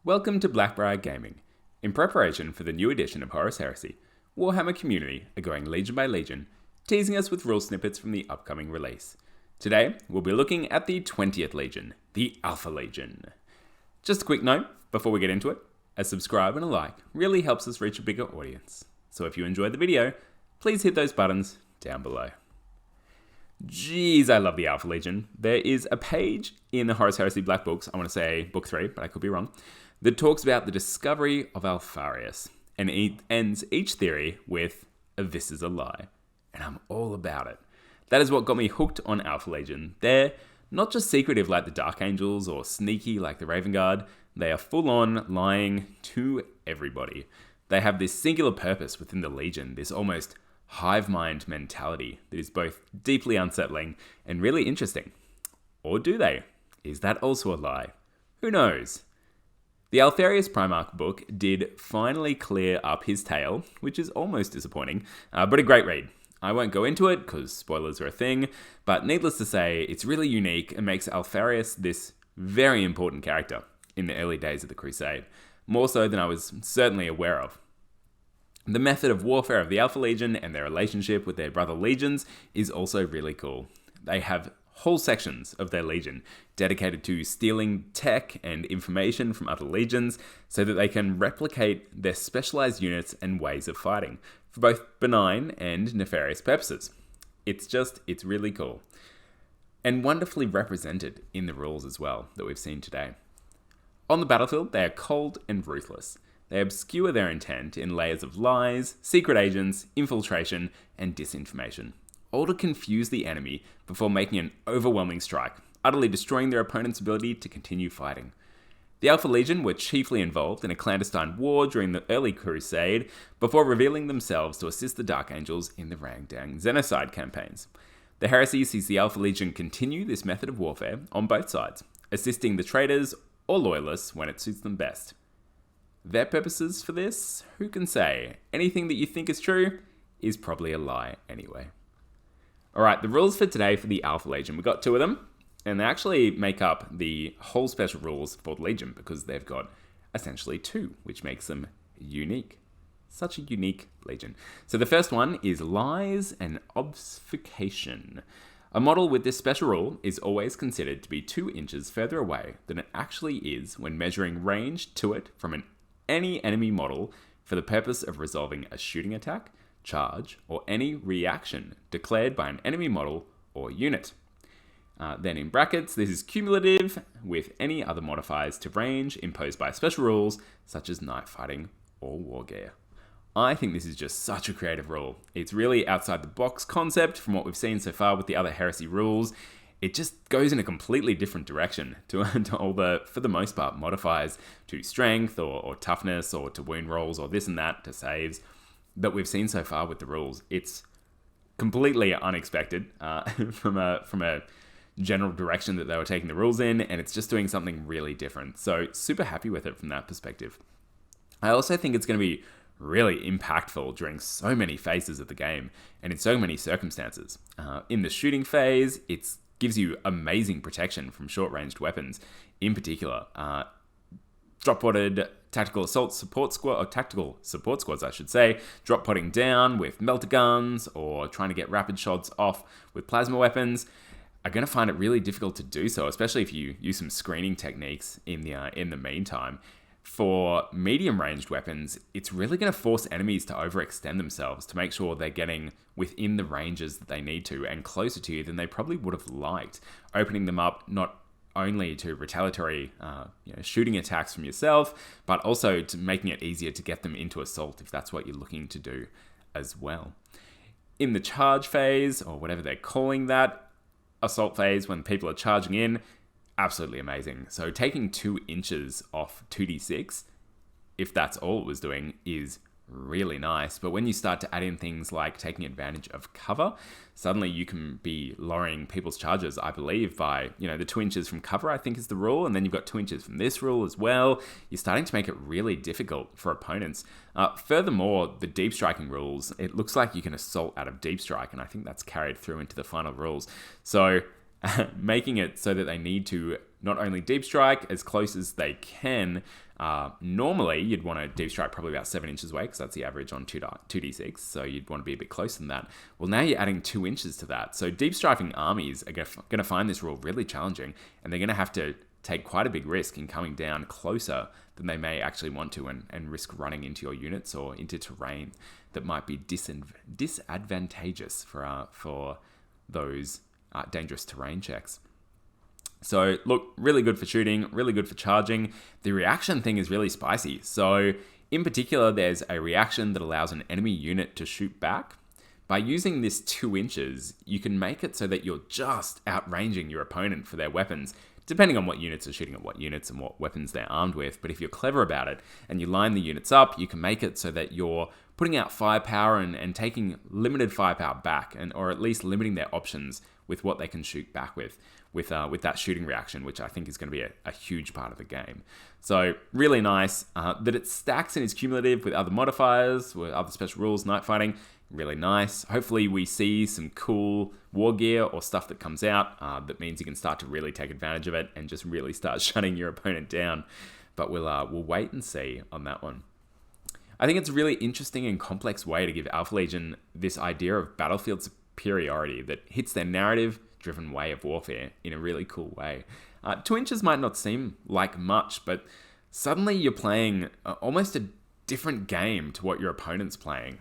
Welcome to Blackbriar Gaming. In preparation for the new edition of Horus Heresy, Warhammer Community are going legion by legion, teasing us with rule snippets from the upcoming release. Today, we'll be looking at the 20th Legion, the Alpha Legion. Just a quick note before we get into it, a subscribe and a like really helps us reach a bigger audience. So if you enjoyed the video, please hit those buttons down below. Jeez, I love the Alpha Legion. There is a page in the Horus Heresy Black Books, I want to say book 3, but I could be wrong, that talks about the discovery of Alfarius, and it ends each theory with, "This is a lie," and I'm all about it. That is what got me hooked on Alpha Legion. They're not just secretive like the Dark Angels or sneaky like the Raven Guard, they are full-on lying to everybody. They have this singular purpose within the Legion, this almost hive mind mentality that is both deeply unsettling and really interesting. Or do they? Is that also a lie? Who knows? The Alfarius Primarch book did finally clear up his tale, which is almost disappointing, but a great read. I won't go into it because spoilers are a thing, but needless to say, it's really unique and makes Alfarius this very important character in the early days of the Crusade, more so than I was certainly aware of. The method of warfare of the Alpha Legion and their relationship with their brother legions is also really cool. They have whole sections of their legion dedicated to stealing tech and information from other legions so that they can replicate their specialized units and ways of fighting for both benign and nefarious purposes. It's really cool. And wonderfully represented in the rules as well that we've seen today. On the battlefield, they are cold and ruthless. They obscure their intent in layers of lies, secret agents, infiltration, and disinformation, all to confuse the enemy before making an overwhelming strike, utterly destroying their opponent's ability to continue fighting. The Alpha Legion were chiefly involved in a clandestine war during the early Crusade before revealing themselves to assist the Dark Angels in the Rangdang Xenocide campaigns. The Heresy sees the Alpha Legion continue this method of warfare on both sides, assisting the traitors or loyalists when it suits them best. Their purposes for this? Who can say? Anything that you think is true is probably a lie anyway. Alright, the rules for today for the Alpha Legion. We got 2 of them, and they actually make up the whole special rules for the Legion because they've got essentially 2, which makes them unique. Such a unique Legion. So the first one is Lies and Obsecation. A model with this special rule is always considered to be 2 inches further away than it actually is when measuring range to it from any enemy model for the purpose of resolving a shooting attack, charge, or any reaction declared by an enemy model or unit. Then in brackets, this is cumulative with any other modifiers to range imposed by special rules such as knife fighting or war gear. I think this is just such a creative rule. It's really outside the box concept from what we've seen so far with the other Heresy rules. It just goes in a completely different direction to all the, for the most part, modifiers to strength or toughness or to wound rolls or this and that to saves that we've seen so far with the rules. It's completely unexpected from a general direction that they were taking the rules in, and it's just doing something really different. So super happy with it from that perspective. I also think it's going to be really impactful during so many phases of the game and in so many circumstances. In the shooting phase, it gives you amazing protection from short-ranged weapons. In particular, drop-potted tactical support squads, I should say, drop-potting down with melter guns or trying to get rapid shots off with plasma weapons are going to find it really difficult to do so, especially if you use some screening techniques in the meantime. For medium-ranged weapons, it's really going to force enemies to overextend themselves to make sure they're getting within the ranges that they need to and closer to you than they probably would have liked, opening them up not only to retaliatory shooting attacks from yourself, but also to making it easier to get them into assault if that's what you're looking to do as well. In the charge phase, or whatever they're calling that, assault phase when people are charging in, absolutely amazing. So taking 2 inches off 2d6, if that's all it was doing, is really nice. But when you start to add in things like taking advantage of cover, suddenly you can be lowering people's charges, I believe, by, the 2 inches from cover, I think is the rule. And then you've got 2 inches from this rule as well. You're starting to make it really difficult for opponents. Furthermore, the deep striking rules, it looks like you can assault out of deep strike. And I think that's carried through into the final rules. So making it so that they need to not only deep strike as close as they can. Normally, you'd want to deep strike probably about 7 inches away, because that's the average on 2d6, so you'd want to be a bit closer than that. Well, now you're adding 2 inches to that. So deep striking armies are going to find this rule really challenging, and they're going to have to take quite a big risk in coming down closer than they may actually want to, and risk running into your units or into terrain that might be disadvantageous for those dangerous terrain checks. So look, really good for shooting, really good for charging. The reaction thing is really spicy. So in particular, there's a reaction that allows an enemy unit to shoot back. By using this 2 inches, you can make it so that you're just outranging your opponent for their weapons, depending on what units are shooting at what units and what weapons they're armed with. But if you're clever about it and you line the units up, you can make it so that you're putting out firepower and taking limited firepower back, or at least limiting their options with what they can shoot back with that shooting reaction, which I think is going to be a huge part of the game. So really nice that it stacks and is cumulative with other modifiers, with other special rules, night fighting. Really nice. Hopefully we see some cool war gear or stuff that comes out that means you can start to really take advantage of it and just really start shutting your opponent down. But we'll wait and see on that one. I think it's a really interesting and complex way to give Alpha Legion this idea of battlefield superiority that hits their narrative-driven way of warfare in a really cool way. 2 inches might not seem like much, but suddenly you're playing almost a different game to what your opponent's playing.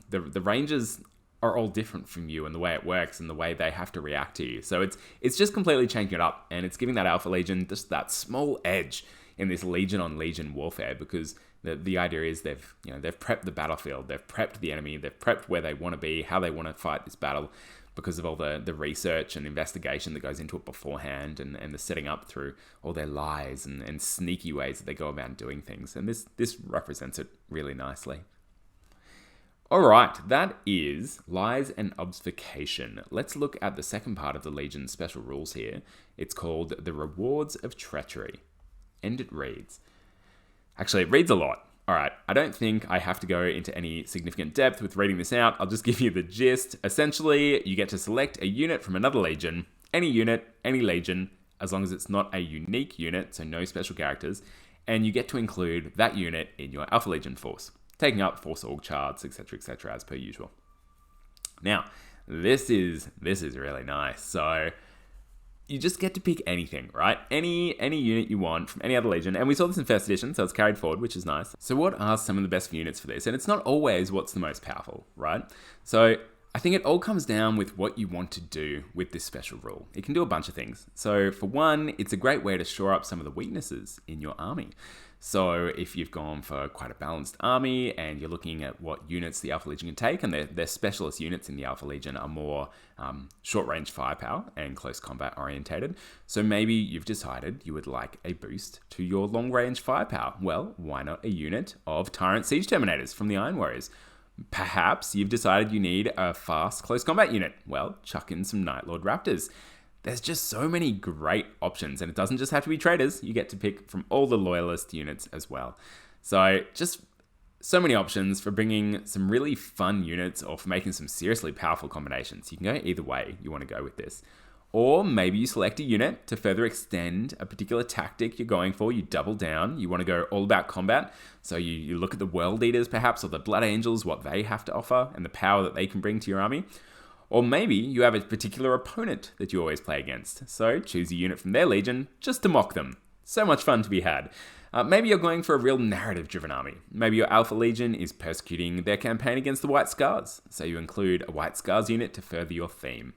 The ranges are all different from you, and the way it works and the way they have to react to you. So it's just completely changing it up, and it's giving that Alpha Legion just that small edge in this Legion on Legion warfare, because the idea is they've prepped the battlefield, they've prepped the enemy, they've prepped where they want to be, how they want to fight this battle, because of all the research and investigation that goes into it beforehand, and the setting up through all their lies and sneaky ways that they go about doing things. And this represents it really nicely. All right, that is Lies and Obsecation. Let's look at the second part of the Legion's special rules here. It's called the Rewards of Treachery. And it reads... Actually, it reads a lot. All right, I don't think I have to go into any significant depth with reading this out. I'll just give you the gist. Essentially, you get to select a unit from another legion, any unit, any legion, as long as it's not a unique unit, so no special characters, and you get to include that unit in your Alpha Legion force, taking up force org charts, etc., as per usual. Now, this is really nice. So you just get to pick anything, right? Any unit you want from any other legion. And we saw this in first edition, so it's carried forward, which is nice. So what are some of the best units for this? And it's not always what's the most powerful, right? So I think it all comes down with what you want to do with this special rule. It can do a bunch of things. So for one, it's a great way to shore up some of the weaknesses in your army. So if you've gone for quite a balanced army and you're looking at what units the Alpha Legion can take, and their specialist units in the Alpha Legion are more short-range firepower and close combat orientated. So maybe you've decided you would like a boost to your long-range firepower. Well, why not a unit of Tyrant Siege Terminators from the Iron Warriors? Perhaps you've decided you need a fast close combat unit. Well, chuck in some Night Lord Raptors. There's just so many great options, and it doesn't just have to be traders. You get to pick from all the loyalist units as well. So just so many options for bringing some really fun units or for making some seriously powerful combinations. You can go either way you want to go with this. Or maybe you select a unit to further extend a particular tactic you're going for. You double down. You want to go all about combat. So you look at the World Eaters perhaps, or the Blood Angels, what they have to offer and the power that they can bring to your army. Or maybe you have a particular opponent that you always play against. So choose a unit from their legion just to mock them. So much fun to be had. Maybe you're going for a real narrative-driven army. Maybe your Alpha Legion is persecuting their campaign against the White Scars. So you include a White Scars unit to further your theme.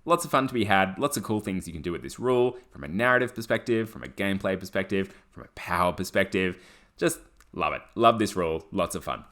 Lots of fun to be had, lots of cool things you can do with this rule, from a narrative perspective, from a gameplay perspective, from a power perspective. Just love it. Love this rule. Lots of fun.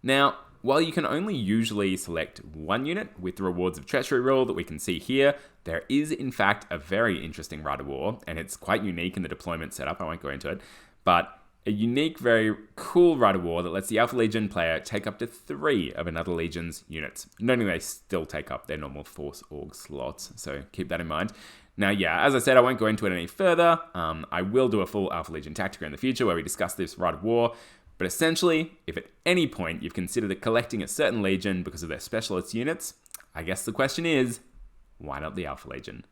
Now, while you can only usually select one unit with the Rewards of Treachery rule that we can see here, there is in fact a very interesting Rite of War, and it's quite unique in the deployment setup. I won't go into it, but a unique, very cool Rite of War that lets the Alpha Legion player take up to 3 of another Legion's units, noting they still take up their normal Force Org slots, so keep that in mind. Now, yeah, as I said, I won't go into it any further. I will do a full Alpha Legion Tactica in the future where we discuss this Rite of War. But essentially, if at any point you've considered collecting a certain legion because of their specialist units, I guess the question is, why not the Alpha Legion?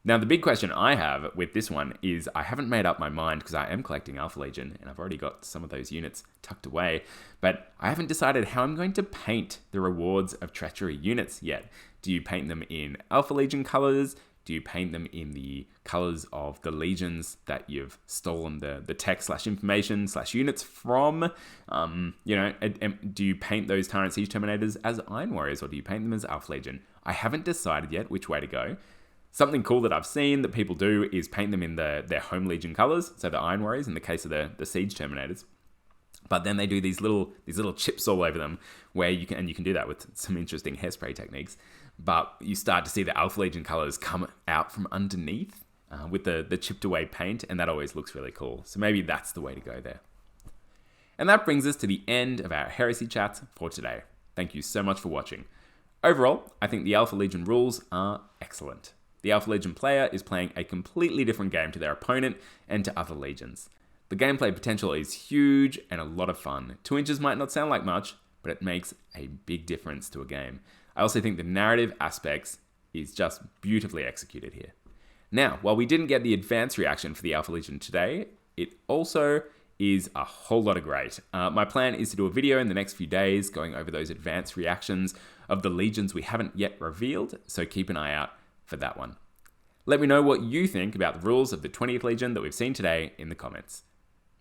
Now, the big question I have with this one is I haven't made up my mind because I am collecting Alpha Legion and I've already got some of those units tucked away, but I haven't decided how I'm going to paint the Rewards of Treachery units yet. Do you paint them in Alpha Legion colors? Do you paint them in the colors of the legions that you've stolen the tech/information/units from? Do you paint those Tyrant Siege Terminators as Iron Warriors or do you paint them as Alpha Legion? I haven't decided yet which way to go. Something cool that I've seen that people do is paint them in their home Legion colors, so the Iron Warriors in the case of the Siege Terminators. But then they do these little chips all over them where you can do that with some interesting hairspray techniques. But you start to see the Alpha Legion colors come out from underneath with the chipped away paint, and that always looks really cool. So maybe that's the way to go there. And that brings us to the end of our Heresy chats for today. Thank you so much for watching. Overall, I think the Alpha Legion rules are excellent. The Alpha Legion player is playing a completely different game to their opponent and to other legions. The gameplay potential is huge and a lot of fun. 2 inches might not sound like much, but it makes a big difference to a game. I also think the narrative aspects is just beautifully executed here. Now, while we didn't get the advanced reaction for the Alpha Legion today, it also is a whole lot of great. My plan is to do a video in the next few days going over those advanced reactions of the legions we haven't yet revealed, so keep an eye out for that one. Let me know what you think about the rules of the 20th Legion that we've seen today in the comments.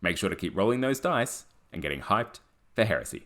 Make sure to keep rolling those dice and getting hyped for Heresy.